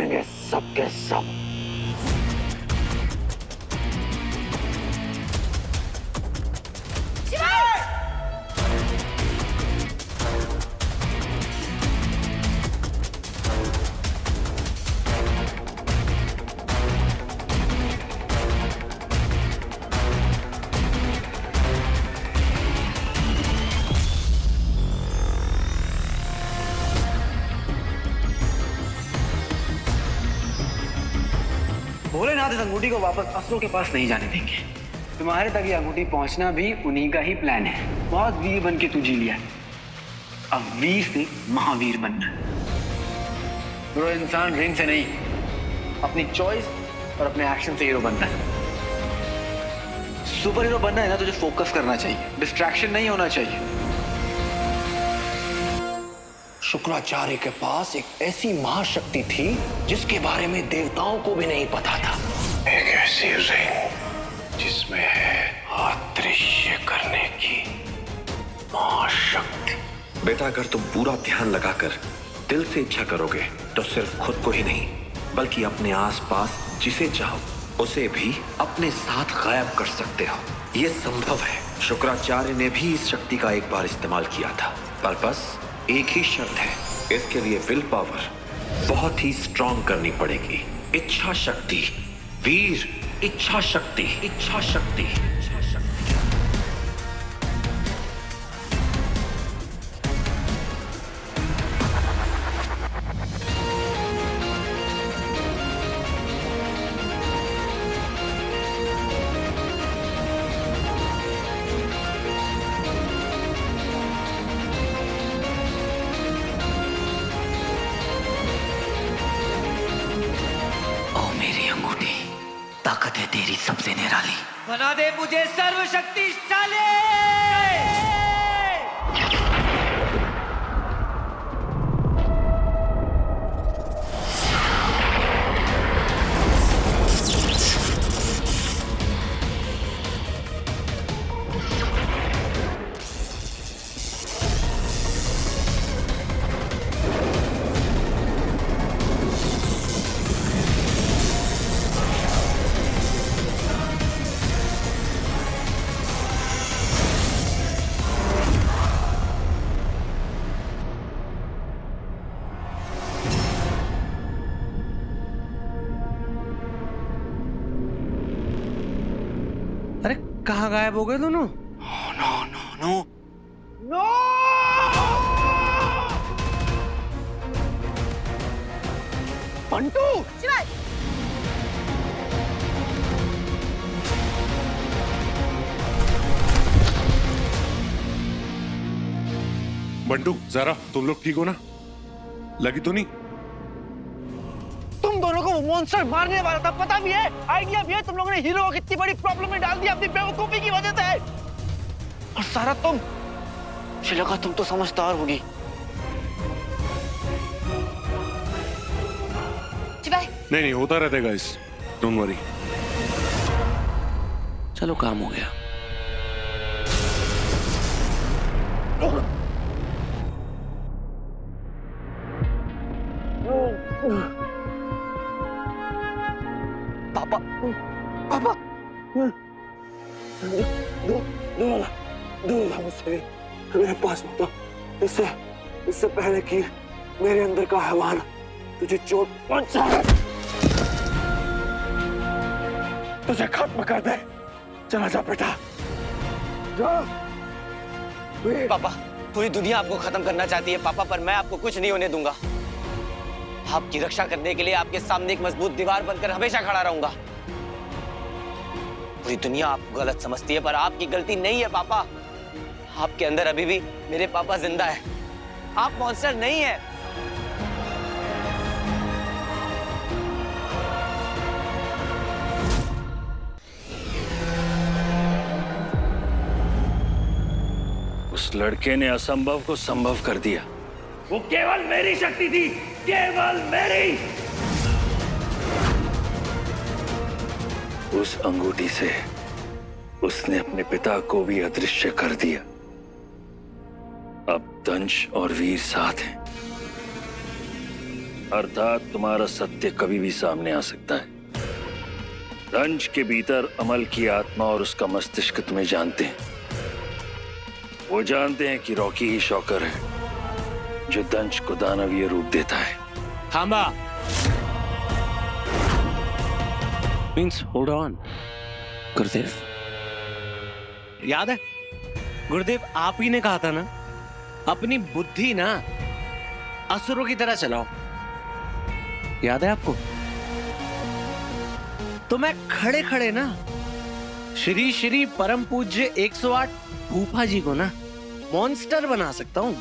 जाएंगे सब के सब। भोलेनाथ इस अंगूठी को वापस असुरों के पास नहीं जाने देंगे। तुम्हारे तक ये अंगूठी पहुंचना भी उन्हीं का ही प्लान है। बहुत वीर बन के तू जी लिया, अब वीर से महावीर बनना है। ब्रो, इंसान रिंग से नहीं, अपनी चॉइस और अपने एक्शन से हीरो बनता है। सुपर हीरो बनना है ना, तुझे फोकस करना चाहिए, डिस्ट्रैक्शन नहीं होना चाहिए। शुक्राचार्य के पास एक ऐसी महाशक्ति थी जिसके बारे में देवताओं को भी नहीं पता था। एक ऐसी रिंग जिसमें है अदृश्य करने की महाशक्ति। बेटा, अगर तुम पूरा ध्यान लगाकर दिल से इच्छा करोगे तो सिर्फ खुद को ही नहीं बल्कि अपने आसपास जिसे चाहो उसे भी अपने साथ गायब कर सकते हो। ये संभव है। शुक्राचार्य ने भी इस शक्ति का एक बार इस्तेमाल किया था, पर बस एक ही शर्त है, इसके लिए विल पावर बहुत ही स्ट्रॉन्ग करनी पड़ेगी। इच्छा शक्ति वीर, इच्छा शक्ति, इच्छा शक्ति, इच्छा शक्ति। ताकत है तेरी सबसे निराली। बना दे मुझे सर्वशक्तिशाली। अरे कहाँ गायब हो गए दोनों? No no no no. Bantu! Bantu, ज़रा तुम लोग ठीक हो ना? लगी तो नहीं? तुम दोनों को वो मॉन्स्टर मारने वाला था, पता भी है, आइडिया भी है। तुम लोगों ने हीरो को कितनी बड़ी प्रॉब्लम में डाल दिया अपनी बेवकूफी की वजह से। और सारा तुम, मुझे लगा तुम तो समझदार होगी। नहीं, होता रहता है गाइस, डोंट वरी। चलो, काम हो गया। पापा, पापा, दूर मुझसे, मेरे पास मत आ। इससे पहले कि मेरे अंदर का हैवान तुझे चोट पहुंचाए, तुझे खत्म कर दे। चला जा बेटा, जा। पापा, पूरी दुनिया आपको खत्म करना चाहती है पापा, पर मैं आपको कुछ नहीं होने दूंगा। आपकी रक्षा करने के लिए आपके सामने एक मजबूत दीवार बनकर हमेशा खड़ा रहूंगा। पूरी दुनिया आपको गलत समझती है, पर आपकी गलती नहीं है पापा। आपके अंदर अभी भी मेरे पापा जिंदा है। आप मॉन्स्टर नहीं है। उस लड़के ने असंभव को संभव कर दिया। वो केवल मेरी शक्ति थी, केवल मेरी। उस अंगूठी से उसने अपने पिता को भी अदृश्य कर दिया। अब दंश और वीर साथ हैं। अर्थात तुम्हारा सत्य कभी भी सामने आ सकता है। दंश के भीतर अमल की आत्मा और उसका मस्तिष्क तुम्हें जानते हैं। वो जानते हैं कि रॉकी ही शॉकर है जो दंश को दानवीय रूप देता है। थांबा। मीन्स होल्ड ऑन गुरुदेव। याद है गुरुदेव, आप ही ने कहा था ना, अपनी बुद्धि ना असुरों की तरह चलाओ। याद है आपको? तो मैं खड़े खड़े ना श्री श्री परम पूज्य 108 फूफा जी को ना मॉन्स्टर बना सकता हूं।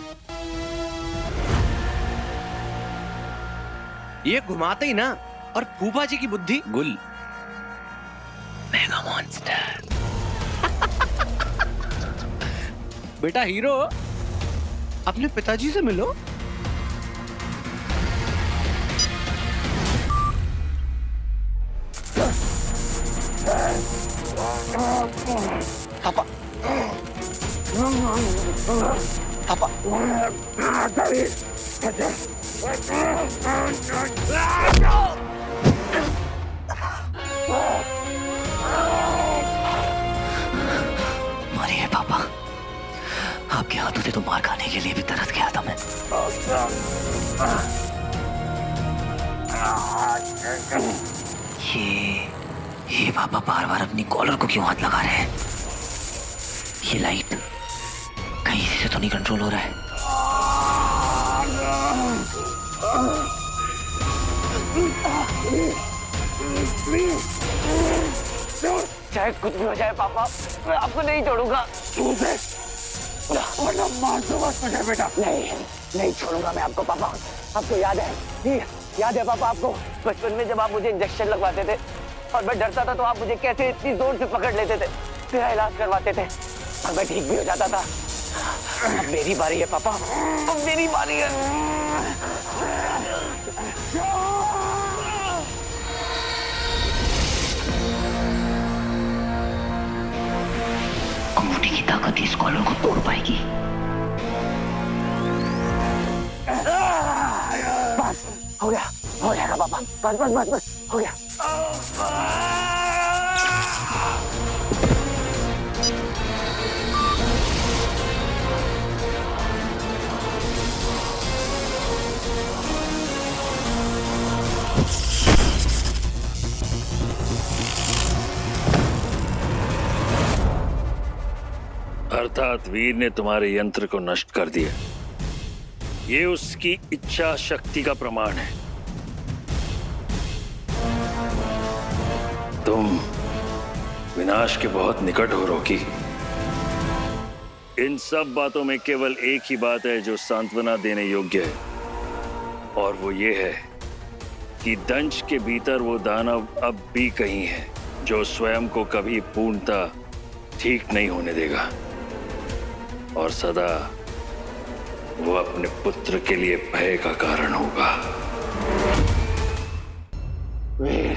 ये घुमाते ही ना, और फूफा जी की बुद्धि गुल। Mega monster. बेटा हीरो, अपने पिताजी से मिलो। पापा, पापा, मारिए पापा, आपके हाथों से तो मार खाने के लिए भी तरस गया था मैं। ये पापा बार बार अपनी कॉलर को क्यों हाथ लगा रहे हैं? ये लाइट कहीं से तो नहीं कंट्रोल हो रहा है। चाहे कुछ भी हो जाए पापा, मैं आपको नहीं छोड़ूंगा। मार दूंगा तुझे बेटा। नहीं छोड़ूंगा मैं आपको पापा। आपको याद है, याद है पापा आपको बचपन में जब आप मुझे इंजेक्शन लगवाते थे और मैं डरता था तो आप मुझे कैसे इतनी जोर से पकड़ लेते थे, तेरा इलाज करवाते थे और मैं ठीक भी हो जाता था। अब मेरी बारी है पापा, अब मेरी बारी है। अंगूठी की ताकत इस कॉलर को तोड़ पाएगी। बस हो गया, हो जाएगा पापा। बस बस बस बस हो गया। अर्थात वीर ने तुम्हारे यंत्र को नष्ट कर दिया। ये उसकी इच्छा शक्ति का प्रमाण है। तुम विनाश के बहुत निकट हो रॉकी। इन सब बातों में केवल एक ही बात है जो सांत्वना देने योग्य है, और वो ये है कि दंश के भीतर वो दानव अब भी कहीं है जो स्वयं को कभी पूर्णता ठीक नहीं होने देगा और सदा वो अपने पुत्र के लिए भय का कारण होगा। वीर,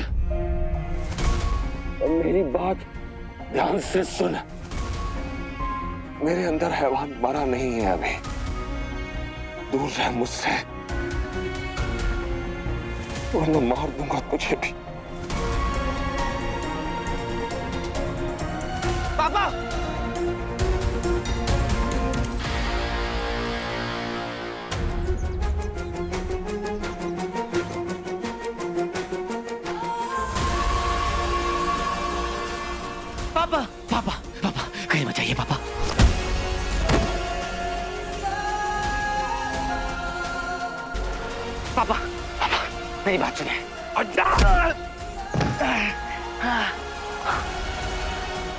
मेरी बात ध्यान से सुन। मेरे अंदर हैवान मरा नहीं है अभी। दूर रह मुझसे, वरना मार दूंगा तुझे भी। पापा, पापा पापा पापा कहीं मत जाइए पापा। पापा, पापा मेरी बात सुनिए।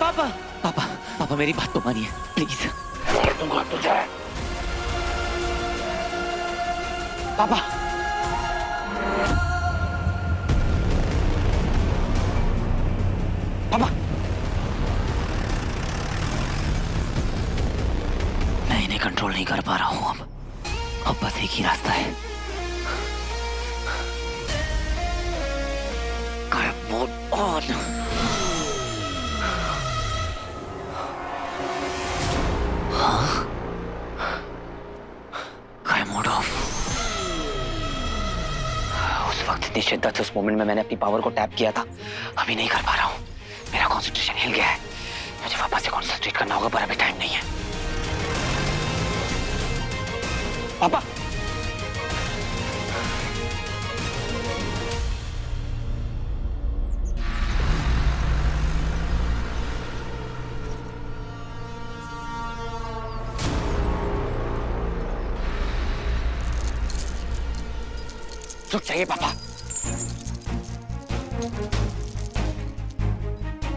पापा पापा पापा मेरी बात तो मानिए प्लीज। मार दूंगा तुझे। पापा, पापा, मैं इन्हें कंट्रोल नहीं कर पा रहा हूँ अब बस एक ही रास्ता है। गायब मोड ऑन। हाँ? गायब मोड ऑफ। शिद्दत से उस मोमेंट में मैंने अपनी पावर को टैप किया था, अभी नहीं कर पा रहा हूँ। मेरा कंसंट्रेशन हिल गया है। मुझे वापस से कंसंट्रेट करना होगा, पर अभी टाइम नहीं है। पापा, सुख चाहिए पापा।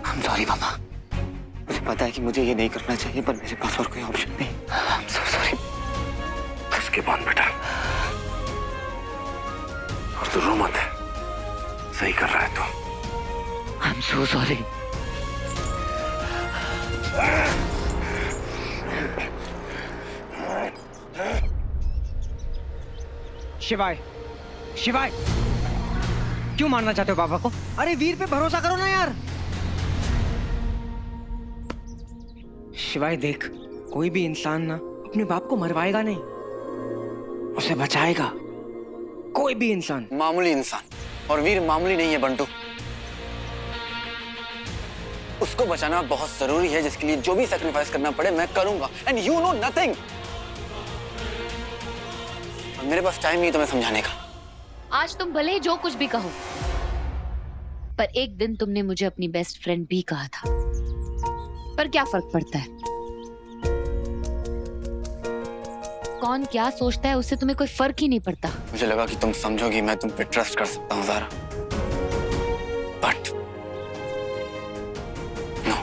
I'm sorry पापा। मुझे पता है कि मुझे ये नहीं करना चाहिए, पर मेरे पास और कोई ऑप्शन नहीं। I'm so sorry। उसके बाद बेटा, और तू रो मत, सही कर रहा है तू। I'm so sorry। शिवाय, शिवाय, क्यों मारना चाहते हो पापा को? अरे वीर पे भरोसा करो ना यार। शिवाय देख, कोई भी इंसान ना अपने बाप को मरवाएगा नहीं, उसे बचाएगा। कोई भी इंसान। मामूली इंसान, और वीर मामूली नहीं है बंटू। उसको बचाना बहुत जरूरी है, जिसके लिए जो भी सैक्रिफाइस करना पड़े मैं करूंगा। And you know nothing. मेरे पास टाइम नहीं तुम्हें समझाने का। आज तुम भले ही जो कुछ भी कहो, पर एक दिन तुमने मुझे अपनी बेस्ट फ्रेंड भी कहा था। पर क्या फर्क पड़ता है? कौन क्या सोचता है उससे तुम्हें कोई फर्क ही नहीं पड़ता। मुझे लगा कि तुम समझोगी, मैं तुम पे ट्रस्ट कर सकता हूँ ज़ारा, बट नो।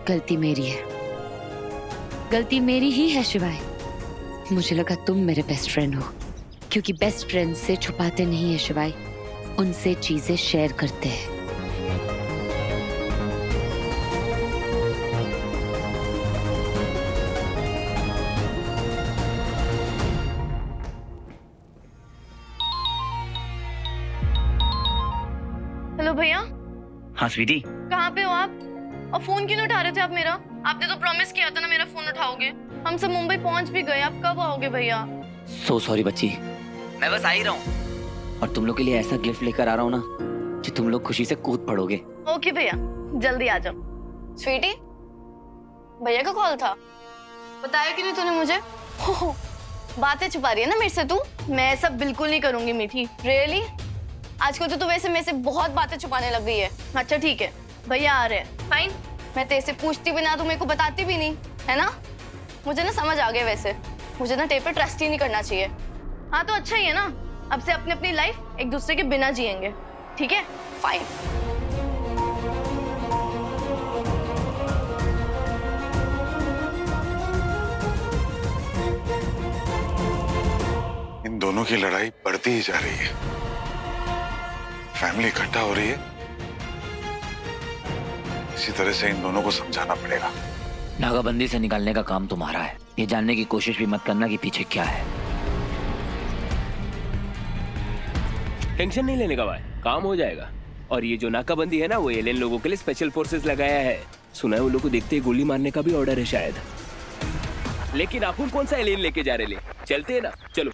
गलती मेरी है, गलती मेरी ही है शिवाय। मुझे लगा तुम मेरे बेस्ट फ्रेंड हो, क्योंकि बेस्ट फ्रेंड से छुपाते नहीं है शिवाय, उनसे चीजें शेयर करते हैं। हेलो भैया। हाँ स्वीटी, कहाँ पे हो आप? और फोन क्यों नहीं उठा रहे थे आप मेरा? आपने तो प्रॉमिस किया था ना मेरा फोन उठाओगे। हम सब मुंबई पहुंच भी गए, आप कब आओगे भैया? सो सॉरी बच्ची, मैं बस आ ही रहा हूँ। और तुम लोग के लिए ऐसा गिफ्ट लेकर आ रहा हूँ ना, कि तुम लोग खुशी से कूद पड़ोगे। ओके भैया, जल्दी आ जाओ। स्वीटी, भैया का कॉल था, बताया क्यों नहीं तूने मुझे? हो, बातें छुपा रही है ना मेरे से तू। मैं सब बिल्कुल नहीं करूंगी मीठी। रियली? आजकल तो तू वैसे मेरे से बहुत बातें छुपाने लग गई है। अच्छा ठीक है, भैया आ रहे हैं। फाइन, मैं तेरे से पूछती भी ना, तू मेरे को बताती भी नहीं, है ना? मुझे ना समझ आ गया, वैसे मुझे ना तेरे पे ट्रस्ट ही नहीं करना चाहिए। हाँ तो अच्छा ही है ना, अब से अपनी अपनी लाइफ एक दूसरे के बिना जिएंगे, ठीक है? फाइन। इन दोनों की लड़ाई बढ़ती ही जा रही है, फैमिली इकट्ठा हो रही है। इसी तरह से इन दोनों को समझाना पड़ेगा। नाकाबंदी से निकालने का काम तुम्हारा है, ये जानने की कोशिश भी मत करना कि पीछे क्या है। टेंशन नहीं लेने का भाई, काम हो जाएगा। और ये जो नाकाबंदी है ना, वो एलियन लोगों के लिए स्पेशल फोर्सेस लगाया है। सुना है उन लोगों को देखते ही गोली मारने का भी ऑर्डर है शायद। लेकिन अपन कौन सा एलियन लेके जा रहे ले? चलते हैं ना, चलो।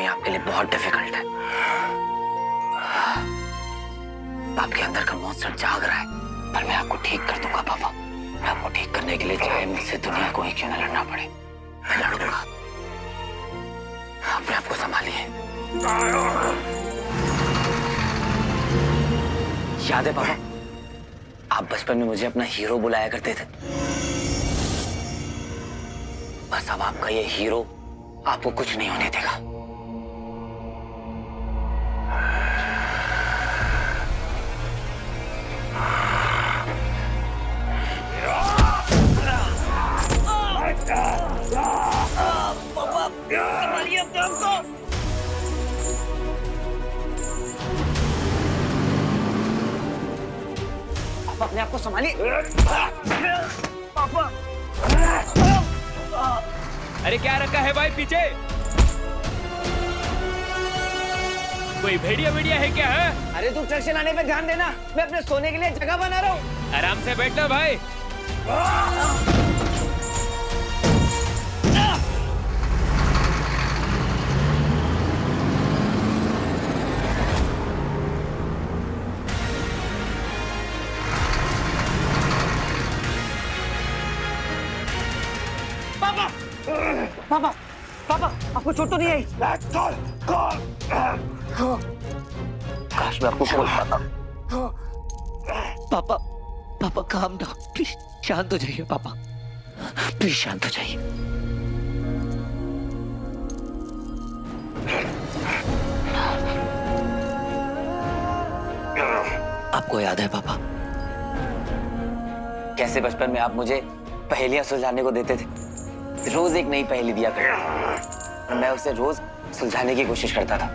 आपके लिए बहुत डिफिकल्ट है। आपके अंदर का मॉन्स्टर जाग रहा है, पर मैं आपको ठीक कर दूंगा पापा। मैं आपको ठीक करने के लिए चाहे मुझसे दुनिया को ही क्यों न लड़ना पड़े, मैं लड़ूंगा। अपने आप को संभालिए। याद है पापा, आप बचपन में मुझे अपना हीरो बुलाया करते थे। बस अब आपका ये हीरो आपको कुछ नहीं होने देगा। अपने आप को संभालिए। पापा। अरे क्या रखा है भाई पीछे? कोई भेड़िया भेड़िया है क्या है? अरे तू ट्रक चलाने पे ध्यान देना, मैं अपने सोने के लिए जगह बना रहा हूँ। आराम से बैठना भाई। पापा, पापा, पापा, आपको चोट तो नहीं आई? काश मैं आपको बोल पाता। पापा, पापा काम डाउन, प्लीज शांत हो जाइए पापा, प्लीज शांत हो जाइए। आपको याद है पापा, कैसे बचपन में आप मुझे पहेलियां सुलझाने को देते थे? रोज एक नई पहेली दिया करते, मैं उसे रोज सुलझाने की कोशिश करता था,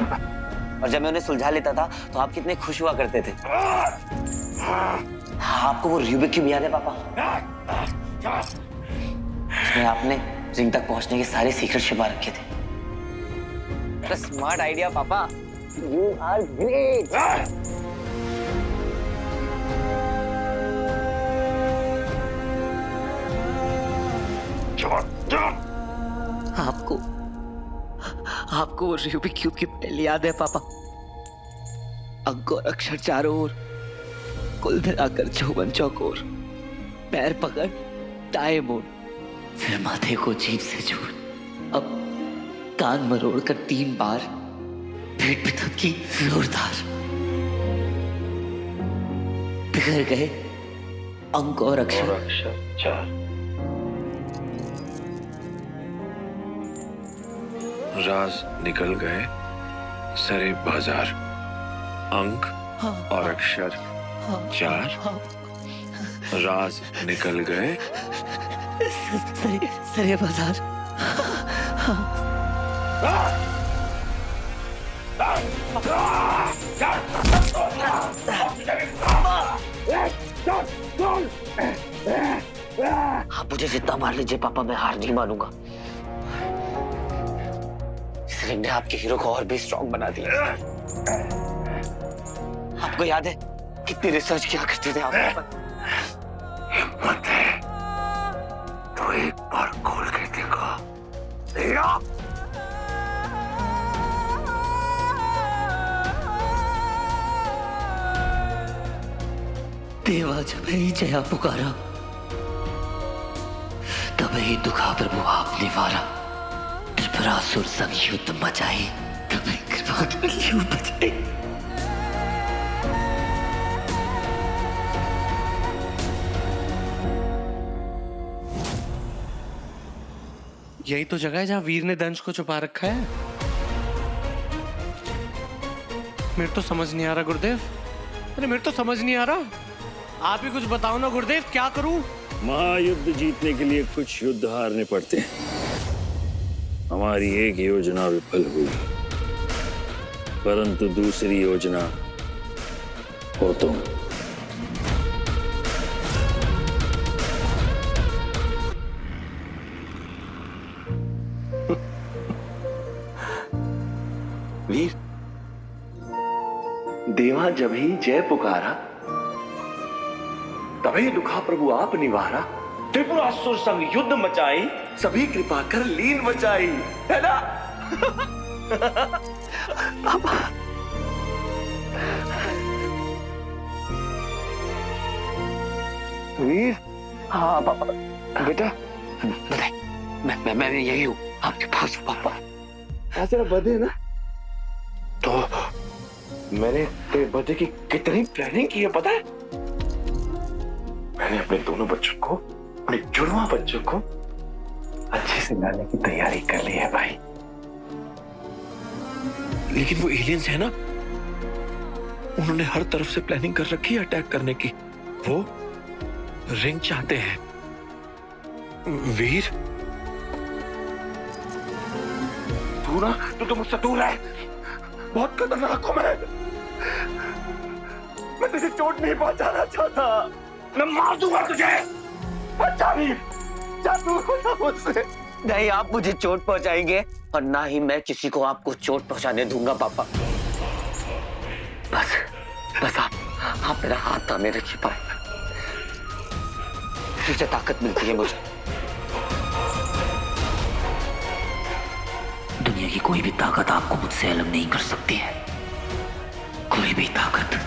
और जब मैं उन्हें सुलझा लेता था तो आप कितने खुश हुआ करते थे। आपको वो रूबिक क्यूब याद है पापा? उसमें आपने रिंग तक पहुंचने के सारे सीक्रेट छिपा रखे थे। स्मार्ट आइडिया पापा, यू आर ग्रेट। आपको वो रूबिक क्यूब की पहेली याद है पापा? अंक और अक्षर चारों ओर, कुल मिलाकर 54 चौकोर, पैर पकड़ दाएं मोड़, फिर माथे को जीभ से जोड़, अब कान मरोड़ कर 3 बार पीठ पे थपकी जोरदार, बिखर गए अंक और अक्षर 4। राज निकल गए सरे बाजार, अंक और अक्षर 4। राज निकल गए सरे बाजार। आप मुझे जितना मार लीजिए पापा, मैं हार नहीं मानूंगा। इस रिंग ने आपके हीरो को और भी स्ट्रॉन्ग बना दिया। आपको याद है कितनी रिसर्च किया करते थे आप? हिम्मत है तो एक बार खोल के देखो। देवा जब ही जया पुकारा, तब ही दुखा प्रभु आप निवारा, त्रिपुरासुर संग युद्ध मचाई, तब ही कृपा कर यूं बचाई। यही तो जगह है जहां वीर ने दंश को छुपा रखा है। मेरे तो समझ नहीं आ रहा गुरुदेव, अरे मेरे तो समझ नहीं आ रहा। आप ही कुछ बताओ ना गुरुदेव, क्या करूं? महायुद्ध जीतने के लिए कुछ युद्ध हारने पड़ते हैं। हमारी एक योजना विफल हुई, परंतु दूसरी योजना हो तुम। वीर, देवा जब ही जय पुकारा, तभी दुखा प्रभु आप निवारा, त्रिपुरासुर संग युद्ध मचाई, सभी कृपा कर लीन बचाई, है ना? वीर, हाँ पापा। बेटा बताए, मैं यही हूँ आपके पास पापा। ऐसे बधे ना, तो मैंने तेरे बर्थडे की कितनी प्लानिंग की है पता है? मैंने अपने दोनों बच्चों को, अपने जुड़वा बच्चों को अच्छे से लाने की तैयारी कर ली है भाई। लेकिन वो एलियंस है ना, उन्होंने हर तरफ से प्लानिंग कर रखी है अटैक करने की। वो रिंग चाहते हैं। वीर, तू तो मुझसे दूर है, बहुत खतरनाक हूं मैं तुझे चोट नहीं पहुंचाना चाहता। मैं मार दूंगा तुझे। जावीर, जा दूर हो जा मुझसे। नहीं आप मुझे चोट पहुंचाएंगे और ना ही मैं किसी को आपको चोट पहुंचाने दूंगा पापा। बस बस आप मेरा हाथ थामे रखिए पापा, इसी से ताकत मिलती है मुझे। दुनिया की कोई भी ताकत आपको मुझसे अलग नहीं कर सकती है, कोई भी ताकत।